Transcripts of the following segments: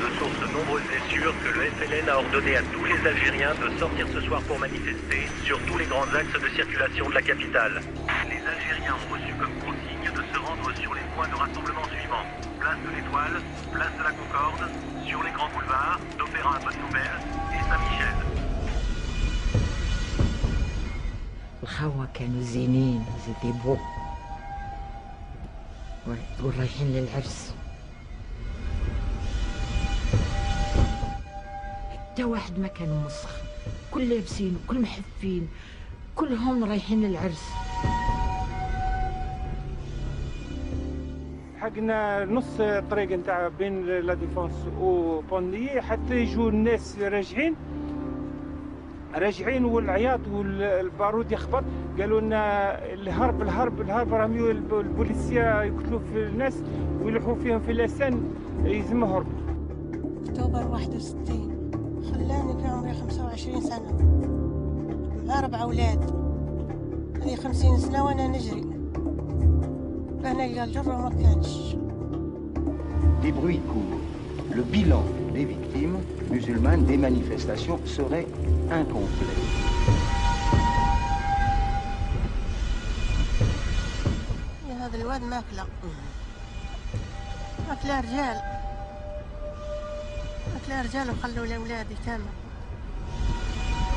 de sources nombreuses et sûres que le FLN a ordonné à tous les Algériens de sortir ce soir pour manifester sur tous les grands axes de circulation de la capitale. Les Algériens ont reçu comme consigne de se rendre sur les points de rassemblement suivants. Place de l'Étoile, place de la Concorde, sur les grands boulevards, d'Opéra à Bonne Nouvelle et Saint-Michel. الخوا كانوا زينين زيدي بو تقول رايحين للعرس حتى واحد ما كان موسخ كل لابسين وكل محفين كلهم رايحين للعرس حقنا نص طريق نتاع بين لا ديفونس وبوندي حتى يجوا الناس راجعين والعياط والبارود يخبط قالوا لنا الهرب الهرب الهرب راهم البوليسيه يقتلوا في الناس ويلوحوا فيهم في اللسان يلزم هربوا. اكتوبر 61 خلاني كان عمري 25 سنه مع 4 اولاد هذه 50 سنه وانا نجري انا اللي الجره ما كانش. Des bruits courent. Le bilan des victimes musulmanes des manifestations serait incomplet. يا هذا الواد ماكله رجال وخلوا الاولاد يتاموا.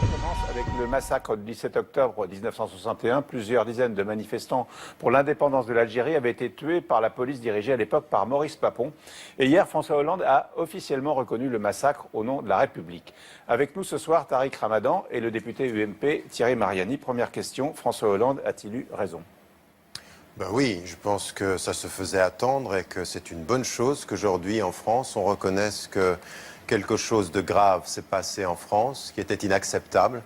On commence avec le massacre du 17 octobre 1961. Plusieurs dizaines de manifestants pour l'indépendance de l'Algérie avaient été tués par la police dirigée à l'époque par Maurice Papon. Et hier, François Hollande a officiellement reconnu le massacre au nom de la République. Avec nous ce soir, Tariq Ramadan et le député UMP Thierry Mariani. Première question, François Hollande a-t-il eu raison ? Ben oui, je pense que ça se faisait attendre et que c'est une bonne chose qu'aujourd'hui en France, on reconnaisse que quelque chose de grave s'est passé en France, qui était inacceptable,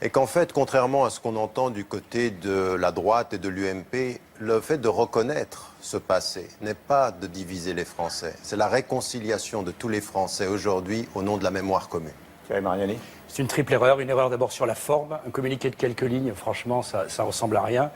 et qu'en fait, contrairement à ce qu'on entend du côté de la droite et de l'UMP, le fait de reconnaître ce passé n'est pas de diviser les Français, c'est la réconciliation de tous les Français aujourd'hui au nom de la mémoire commune. Thierry Mariani ? C'est une triple erreur. Une erreur d'abord sur la forme. Un communiqué de quelques lignes, franchement, ça ressemble à rien.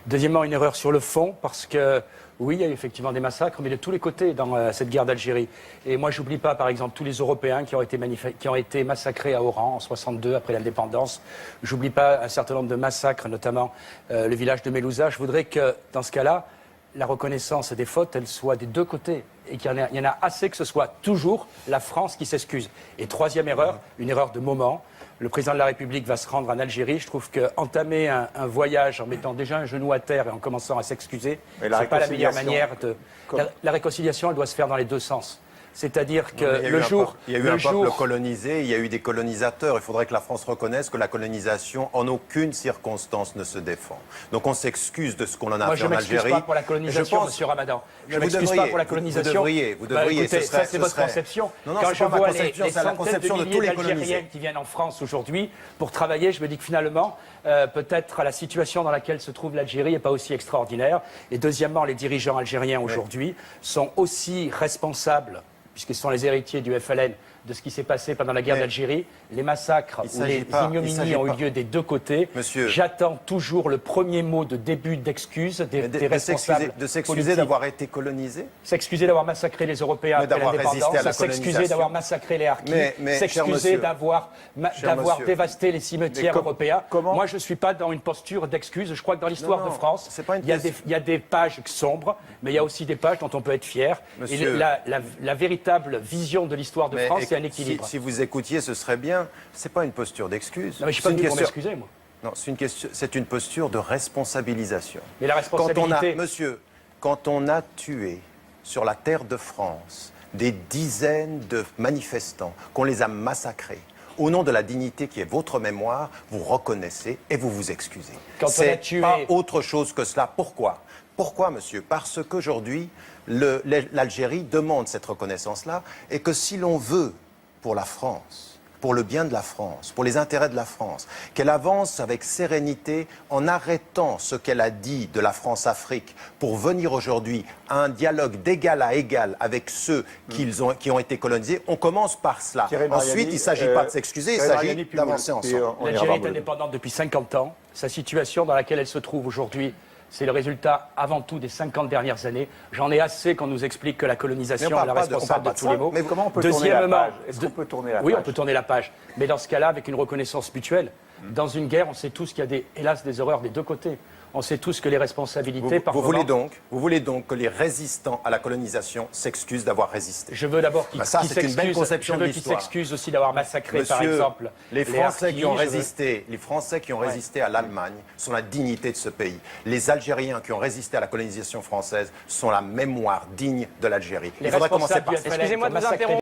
Deuxièmement, une erreur sur le fond, parce que, oui, il y a eu effectivement des massacres, mais de tous les côtés dans cette guerre d'Algérie. Et moi, j'oublie pas, par exemple, tous les Européens qui ont été massacrés à Oran en 62, après l'indépendance. J'oublie pas un certain nombre de massacres, notamment le village de Melouza. Je voudrais que, dans ce cas-là, la reconnaissance des fautes, elle soit des deux côtés. Et qu'il y en a assez que ce soit toujours la France qui s'excuse. Et troisième erreur, une erreur de moment. Le président de la République va se rendre en Algérie. Je trouve qu'entamer un voyage en mettant déjà un genou à terre et en commençant à s'excuser, ce n'est pas la meilleure manière de... La réconciliation, elle doit se faire dans les deux sens. C'est-à-dire que le jour... Il y a eu un peuple colonisé, il y a eu des colonisateurs. Il faudrait que la France reconnaisse que la colonisation, en aucune circonstance, ne se défend. Donc on s'excuse de ce qu'on en a fait en Algérie. Moi, je ne m'excuse pas pour la colonisation, monsieur Ramadan. Je ne m'excuse pas pour la colonisation. Vous devriez. Écoutez, ça, c'est votre conception. Non, Quand je vois les centaines de milliers d'Algériens qui viennent en France aujourd'hui pour travailler, je me dis que finalement, peut-être la situation dans laquelle se trouve l'Algérie n'est pas aussi extraordinaire. Et deuxièmement, les dirigeants algériens aujourd'hui sont aussi responsables, puisqu'ils sont les héritiers du FLN, de ce qui s'est passé pendant la guerre d'Algérie. Les massacres ou les ignominies ont eu lieu des deux côtés. J'attends toujours le premier mot de début d'excuse des responsables de s'excuser d'avoir été colonisé. S'excuser d'avoir massacré les Européens après l'indépendance, s'excuser d'avoir massacré les Harkis, s'excuser d'avoir dévasté les cimetières européens. Moi, je ne suis pas dans une posture d'excuse. Je crois que dans l'histoire de France, il y a des pages sombres, mais il y a aussi des pages dont on peut être fier. Et la véritable vision de l'histoire de France, c'est un équilibre. Si vous écoutiez, ce serait bien. C'est pas une posture d'excuse. Non, mais je suis pas venu pour m'excuser, moi. Non, c'est une posture de responsabilisation. Mais la responsabilité... Quand on a tué sur la terre de France des dizaines de manifestants, qu'on les a massacrés, au nom de la dignité qui est votre mémoire, vous reconnaissez et vous vous excusez. C'est pas autre chose que cela. Pourquoi ? Pourquoi, monsieur ? Parce qu'aujourd'hui, l'Algérie demande cette reconnaissance-là et que si l'on veut, pour la France, pour le bien de la France, pour les intérêts de la France, qu'elle avance avec sérénité en arrêtant ce qu'elle a dit de la France-Afrique pour venir aujourd'hui à un dialogue d'égal à égal avec ceux qui ont été colonisés. On commence par cela. Ensuite, il ne s'agit pas de s'excuser, il s'agit d'avancer ensemble. L'Algérie est indépendante depuis 50 ans. Sa situation dans laquelle elle se trouve aujourd'hui c'est le résultat avant tout des 50 dernières années. J'en ai assez qu'on nous explique que la colonisation Mais on est la parle pas de- on responsable parle de pas tous de les ça. maux. Mais comment on peut tourner la Deuxièmement, page? Est-ce qu'on peut tourner la Oui, page? on peut tourner la page. Mais dans ce cas-là, avec une reconnaissance mutuelle, dans une guerre, on sait tous qu'il y a hélas des horreurs des deux côtés. On sait tous que les responsabilités, par Vous moment- voulez donc que les résistants à la colonisation s'excusent d'avoir résisté? Je veux d'abord qu'ils Ça, c'est une belle conception je de veux qu'ils l'histoire. s'excusent aussi d'avoir massacré, par Monsieur, exemple, les Français harkis, qui ont je veux- résisté, les Français qui ont résisté à l'Allemagne sont la dignité de ce pays. Les Algériens qui ont résisté à la colonisation française sont la mémoire digne de l'Algérie. Les Il faudrait commencer responsables par du ça. FLN Excusez-moi qui de ont vous massacré interrompre.